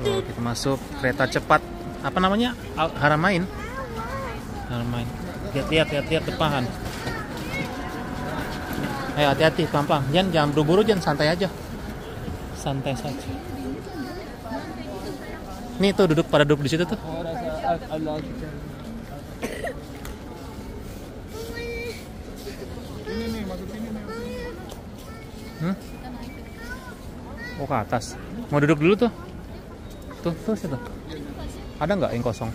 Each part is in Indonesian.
Tuh, kita masuk kereta cepat. Apa namanya? Haramain. Haramain. Lihat depan. Ayo hati-hati, pelan-pelan. Jangan buru-buru, jangan santai aja. Santai saja. Nih tuh pada duduk di situ tuh. Oh, ke atas. Mau duduk dulu tuh. Tuh situ. Ada nggak yang kosong?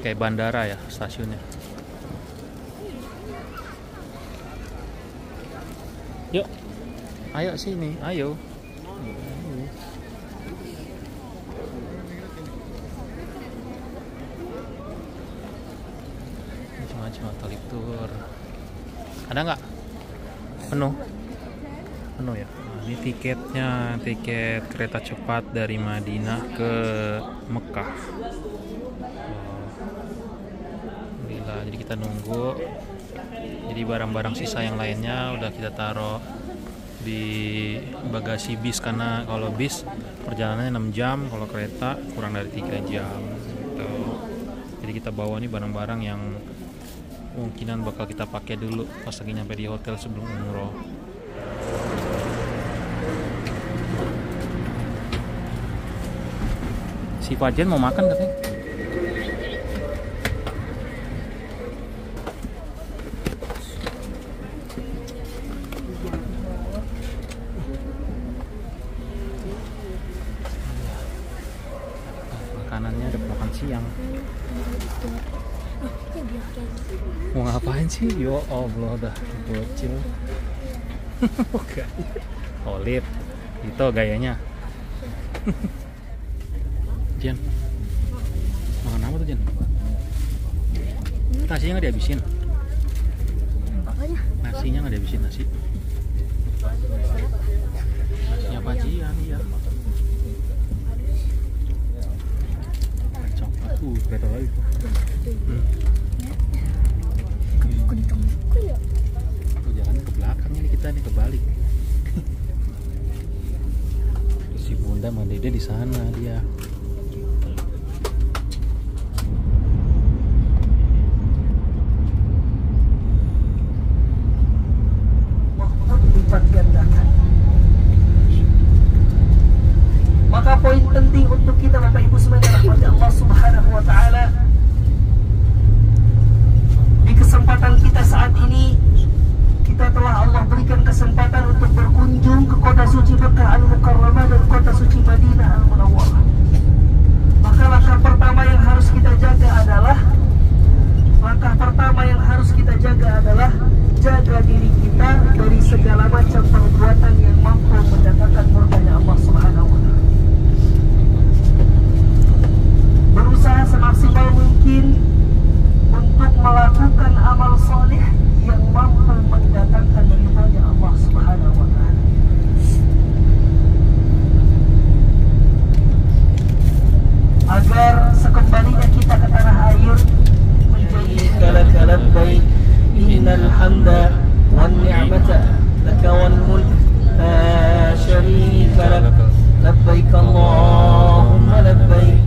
Kayak bandara ya stasiunnya. Yuk, ayo sini, ayo. Macam-macam hotel tour. Ada nggak? Penuh ya. Nah, ini tiketnya, tiket kereta cepat dari Madinah ke Mekah. Jadi kita nunggu. Jadi barang-barang sisa yang lainnya udah kita taruh di bagasi bis, karena kalau bis perjalanannya 6 jam, kalau kereta kurang dari 3 jam gitu. Jadi kita bawa nih barang-barang yang kemungkinan bakal kita pakai dulu pas lagi nyampe di hotel sebelum umroh. Si Fajen mau makan katanya. Makanannya ada makan siang. Mau ngapain sih? Yo Allah, udah bocil. Oke. Olip. Itu gayanya. Jen. Makan apa tuh, Jen? Nasinya nggak dihabisin. Nasinya nggak dihabisin nasi. Nasinya Fajian ya. Kereta lagi. Tuh jalannya ke belakang ini, kita nih kebalik. Si Bunda sama Dede di sana dia. Maka poin penting untuk kita Bapak Ibu semuanya rahmati Allah Subhanahu wa taala, di kesempatan kita saat ini kita telah Allah berikan kesempatan untuk berkunjung ke kota suci Mekah Al-Mukarramah dan kota suci Madinah Al-Munawwarah. Maka langkah pertama yang harus kita jaga adalah jaga diri kita dari segala macam perbuatan yang mampu mendatangkan murkanya Allah Subhanahu wa taala. Berusaha semaksimal mungkin untuk melakukan amal soleh yang mampu mendatangkan ridhonya Allah Subhanahu wa taala. Agar sekembalinya kita ke tanah air menjadi kalak baik, innal hamda wan ni'mata laka wal mulk la syarika lak, labbaik Allahumma labbaik,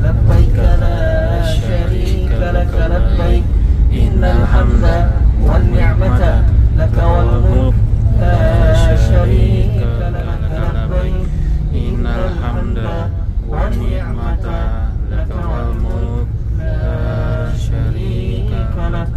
labbaik la syarika lak, labbaik, innal hamda wan ni'mata laka wal mulk la syarika lak, labbaik, innal hamda wan ni'mata laka wal mulk la syarika lak,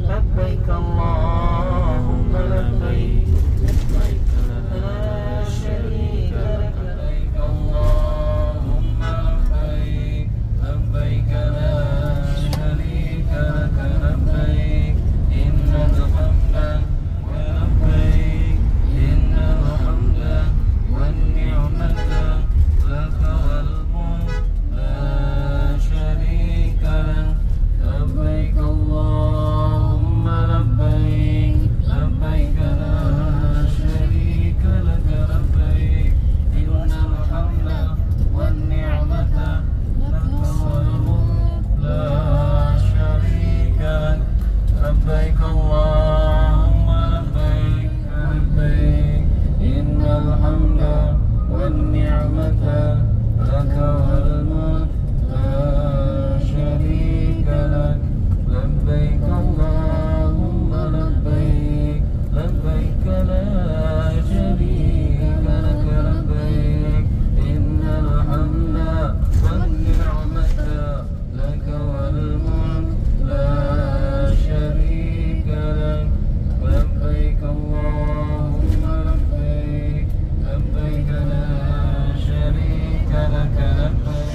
labbaik Allahumma labbaik, labbaik la syarika lak, labbaik Allahumma labbaik, labbaik la syarika lak, labbaik, innal hamda لبيك اللهم لبيك لبيك إن الحمد والنعمة لك والملك لا شريك لك لبيك اللهم لبيك لبيك لا شريك لك لبيك إن الحمد والنعمة لك والملك لا شريك لك لبيك اللهم لبيك لبيك لا شريك لك لبيك.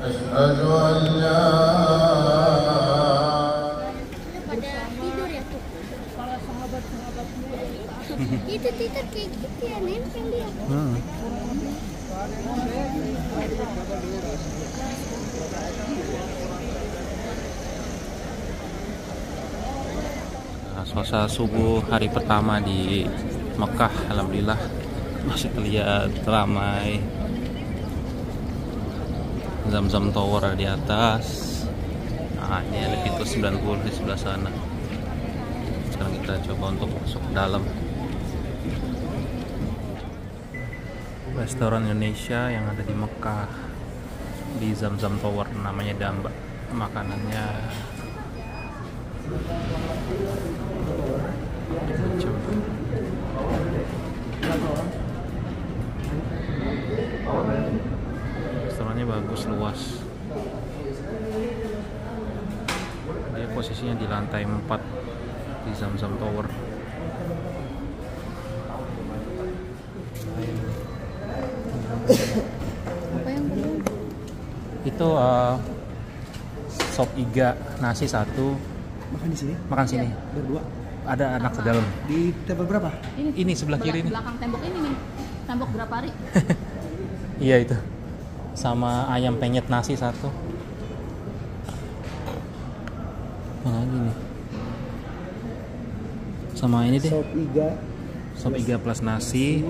أشهد أن لا pada tidur ya tuh para sahabat-sahabat itu tidur kayak gitu ya, nempel dia. Nah, suasana subuh hari pertama di Mekah, alhamdulillah masih terlihat ramai. Zam-Zam Tower di atas. Nah, ini ada pintu 90 di sebelah sana. Sekarang kita coba untuk masuk ke dalam. Restoran Indonesia yang ada di Mekah di Zam-Zam Tower, namanya Damba. Makanannya restorannya bagus, luas. Dia posisinya di lantai 4 di Zam-Zam Tower. Apa yang belum? Itu sop iga nasi 1. Makan di sini? Makan sini. Berdua. Ada anak ke dalam. Di table berapa? Ini sebelah kiri nih. Belakang tembok ini nih. Tembok berapa hari? Iya itu. Sama ayam penyet nasi 1. Mana lagi nih? Sama ini deh. Sop iga plus nasi.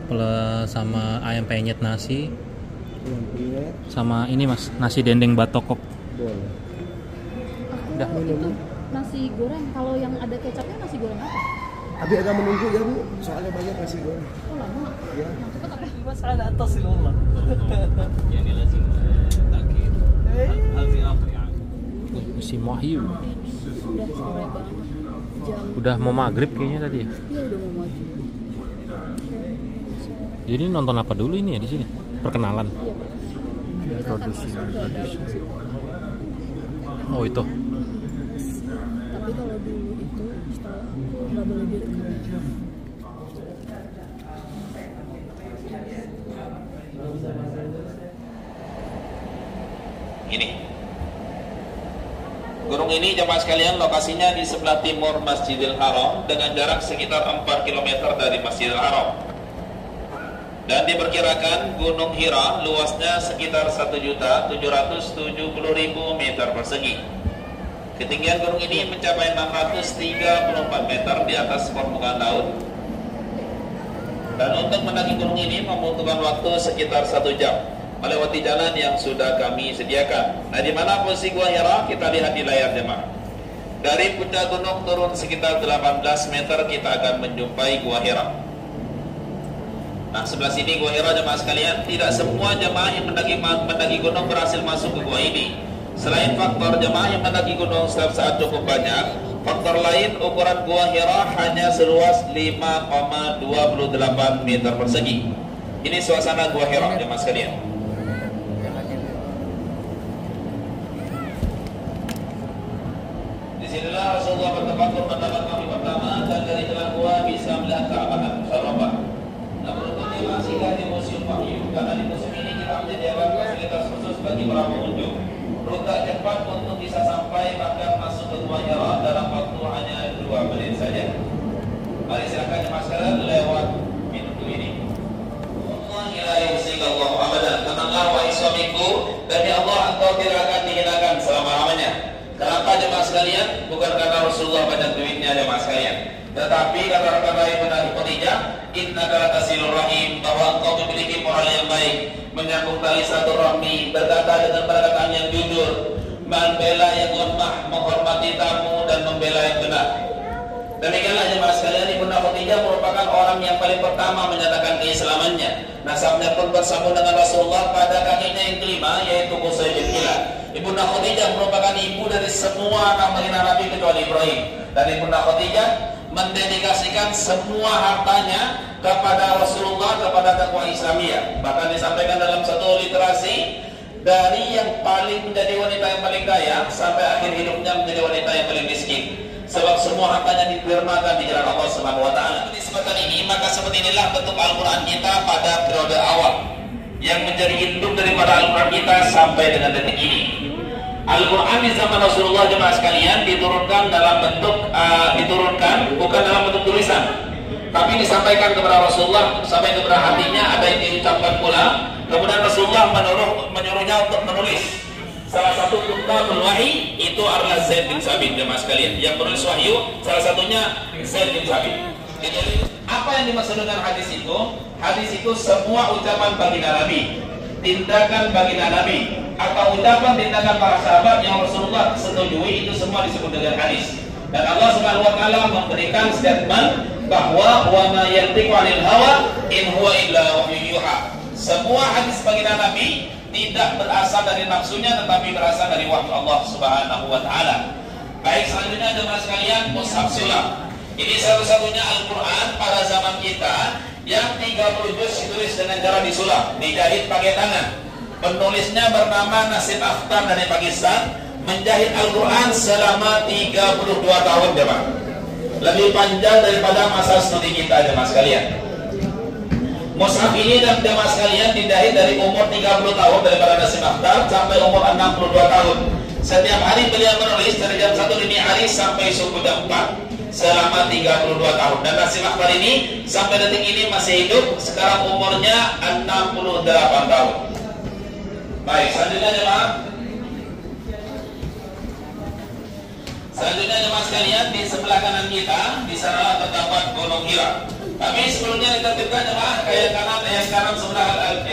Plus sama ayam penyet nasi. Sama ini mas, nasi dendeng batokok. Udah. Itu nasi goreng. Kalau yang ada kecapnya nasi goreng apa? Abi agak menunggu ya bu, soalnya banyak nasi goreng. Oh lama. Ya. Yang cepet apa? بس على اتصل والله يعني لازم تاكيد هذه اخر يعني Musim wahyu. Udah sore banget. Jam. Udah mau maghrib kayaknya tadi ya. Iya udah mau maju. Jadi nonton apa dulu ini ya di sini? Perkenalan. Iya. Kita akan masuk ke dalam. Oh itu. Tapi kalau dulu itu setelah nggak boleh direkam. Ini gunung ini jemaah sekalian lokasinya di sebelah timur Masjidil Haram dengan jarak sekitar 4 km dari Masjidil Haram, dan diperkirakan Gunung Hira luasnya sekitar 1.770.000 meter persegi. Ketinggian gunung ini mencapai 634 meter di atas permukaan laut, dan untuk mendaki gunung ini membutuhkan waktu sekitar 1 jam melewati jalan yang sudah kami sediakan. Nah, di mana posisi Gua Hira kita lihat di layar jemaah. Dari puncak gunung turun sekitar 18 meter kita akan menjumpai Gua Hira. Nah, sebelah sini Gua Hira jemaah sekalian. Tidak semua jemaah yang mendaki gunung berhasil masuk ke gua ini. Selain faktor jemaah yang mendaki gunung setiap saat cukup banyak, faktor lain ukuran Gua Hira hanya seluas 5,28 meter persegi. Ini suasana Gua Hira jemaah sekalian. Disinilah Rasulullah bertafakkur mendapat kami Gua Hira dalam waktu hanya 2 menit saja. Mari silakan jemaah sekalian lewat pintu ini. Wallahi la yusikallahu abadan. Tenanglah wahai suamiku, demi Allah engkau tidak akan dihinakan selama-lamanya. Kenapa jemaah sekalian? Bukan karena Rasulullah banyak duitnya jemaah sekalian, tetapi kata rekan Ibnu Khadijah, innaka latasilur rahim, bahwa engkau memiliki moral yang baik, menyambung tali silaturahmi, berkata dengan perkataan yang jujur, membela yang lemah, menghormati tamu dan membela yang benar. Demikianlah jemaah sekalian, Ibnu Khadijah merupakan orang yang paling pertama menyatakan keislamannya. Nasabnya pun bersambung dengan Rasulullah pada kakinya yang kelima, yaitu Qusay bin Kilab. Ibnu Khadijah merupakan ibu dari semua anak Nabi kecuali Ibrahim. Dan Ibnu Khadijah mendedikasikan semua hartanya kepada Rasulullah, kepada dakwah Islamiyah. Bahkan disampaikan dalam satu literasi, dari yang paling menjadi wanita yang paling kaya sampai akhir hidupnya menjadi wanita yang paling miskin. Sebab semua hartanya ditermakan di jalan Allah Subhanahu wa taala. Disebutkan ini, maka seperti inilah bentuk Al-Qur'an kita pada periode awal yang menjadi induk daripada Al-Qur'an kita sampai dengan detik ini. Al-Quran di zaman Rasulullah jemaah sekalian diturunkan dalam bentuk diturunkan bukan dalam bentuk tulisan, tapi disampaikan kepada Rasulullah sampai kepada hatinya, ada yang diucapkan pula. Kemudian Rasulullah menyuruhnya untuk menulis. Salah satu kitabul wahyi itu adalah Zaid bin Sabit jemaah sekalian. Yang menulis wahyu salah satunya Zaid bin Sabit. Jadi apa yang dimaksud dengan hadis itu? Hadis itu semua ucapan baginda Nabi, tindakan baginda Nabi, atau ucapan tindakan para sahabat yang Rasulullah setujui, itu semua disebut dengan hadis. Dan Allah Subhanahu wa taala memberikan statement bahwa wa ma yantiqu 'anil hawa in huwa illa wahyu yuha. Semua hadis baginda Nabi tidak berasal dari nafsunya, tetapi berasal dari wahyu Allah Subhanahu wa taala. Baik, selanjutnya jemaah sekalian, mushaf sulam. Ini satu-satunya Al-Qur'an pada zaman kita yang 30 juz ditulis dengan cara disulam, dijahit pakai tangan. Penulisnya bernama Nasib Akhtar dari Pakistan, menjahit Al-Quran selama 32 tahun jemaah. Lebih panjang daripada masa studi kita jemaah sekalian. Mushaf ini dan jemaah sekalian dijahit dari umur 30 tahun daripada Nasib Akhtar sampai umur 62 tahun. Setiap hari beliau menulis dari jam 1 dini hari sampai subuh jam 4 selama 32 tahun. Dan Nasib Akhtar ini sampai detik ini masih hidup, sekarang umurnya 68 tahun. Baik, selanjutnya jemaah. Selanjutnya jemaah sekalian, di sebelah kanan kita di sana terdapat Gunung Hira. Tapi sebelumnya ditertibkan jemaah, kayak kanan sebelah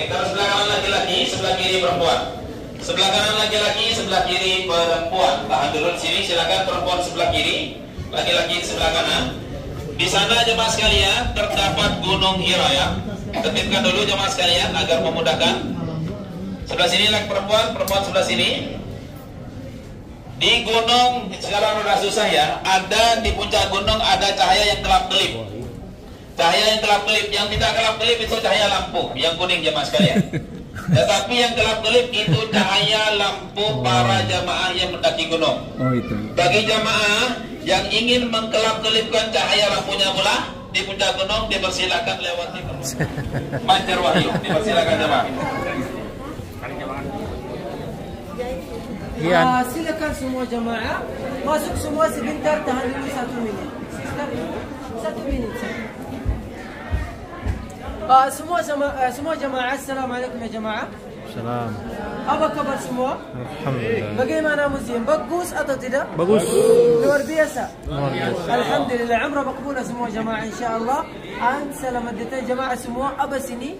kanan laki-laki, sebelah kiri perempuan. Sebelah kanan laki-laki, sebelah kiri perempuan. Tahan dulu di sini, silakan perempuan sebelah kiri, laki-laki sebelah kanan. Di sana jemaah sekalian terdapat Gunung Hira ya. Tertibkan dulu jemaah sekalian agar memudahkan. Sebelah sini laki perempuan, perempuan sebelah sini. Di gunung sekarang udah susah ya. Ada di puncak gunung ada cahaya yang kelap-kelip. Cahaya yang kelap-kelip, yang tidak kelap-kelip itu cahaya lampu yang kuning jemaah sekalian. Tetapi yang kelap-kelip itu cahaya lampu para jamaah yang mendaki gunung. Oh itu. Bagi jamaah yang ingin mengkelap-kelipkan cahaya lampunya pula di puncak gunung, dipersilakan lewati Manjar Wahyu. Dipersilakan jamaah. Silakan semua jamaah masuk semua sebentar, tahan dulu 1 menit. Silakan 1 menit. Semua jamaah, assalamualaikum ya jamaah. Salam. Apa kabar semua? Alhamdulillah. Bagaimana musim? Bagus atau tidak? Bagus. Luar biasa. Luar biasa. Alhamdulillah, umrah maqbula semua jamaah insyaallah. Selamat datang jamaah semua. Apa sini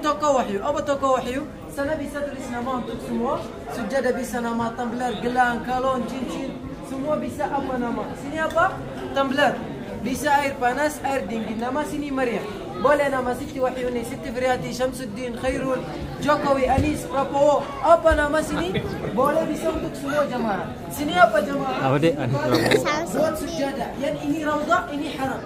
toko wahyu. Apa toko wahyu? Sana bisa tulis nama untuk semua. Sujadah bisa nama, tumbler, gelang, kalon, cincin, semua bisa apa nama. Sini apa? Tumbler. Bisa air panas, air dingin. Nama sini Maryam. Boleh nama Siti Wahyuni, Siti Friati, Syamsuddin, Khairul, Jokowi, Anis, Prabowo. Apa nama sini? Boleh bisa untuk semua jamaah. Sini apa jamaah? Apa deh? Buat sujadah. Yang ini raudhah, ini haram.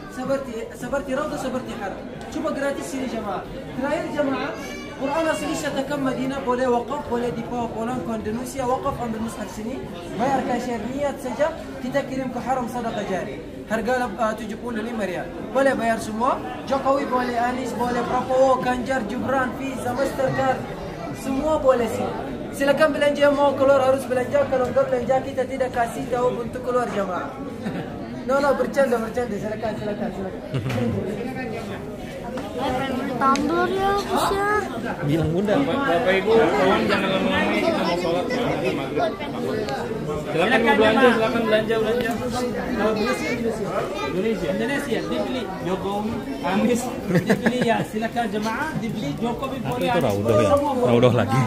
Seperti raudhah, seperti haram. Coba gratis sini jamaah. Terakhir jamaah, Quran asli syatakan Madinah boleh wakaf, boleh di Poland, Indonesia wakaf ambil mushaf sini. Bayar cashier niat saja, kita kirim ke haram sadaqah jari. Harga 75 riyal. Boleh bayar semua. Jokowi boleh, Anies boleh, Prabowo, Ganjar, Jubran, Visa, Mastercard, semua boleh sini. Silakan belanja yang mau keluar harus belanja. Kalau enggak belanja kita tidak kasih tahu untuk keluar jamaah. No, bercanda. Silakan. Tumbler ya, bisa. Bilang bunda. Bapak Ibu, tolong jangan lama-lama, kita mau sholat maghrib. Silakan mau belanja, silakan belanja. Indonesia, dibeli Jokowi, Anies, dibeli ya. Silakan jemaah, dibeli Jokowi, Itu Raudoh ya, Raudoh lagi.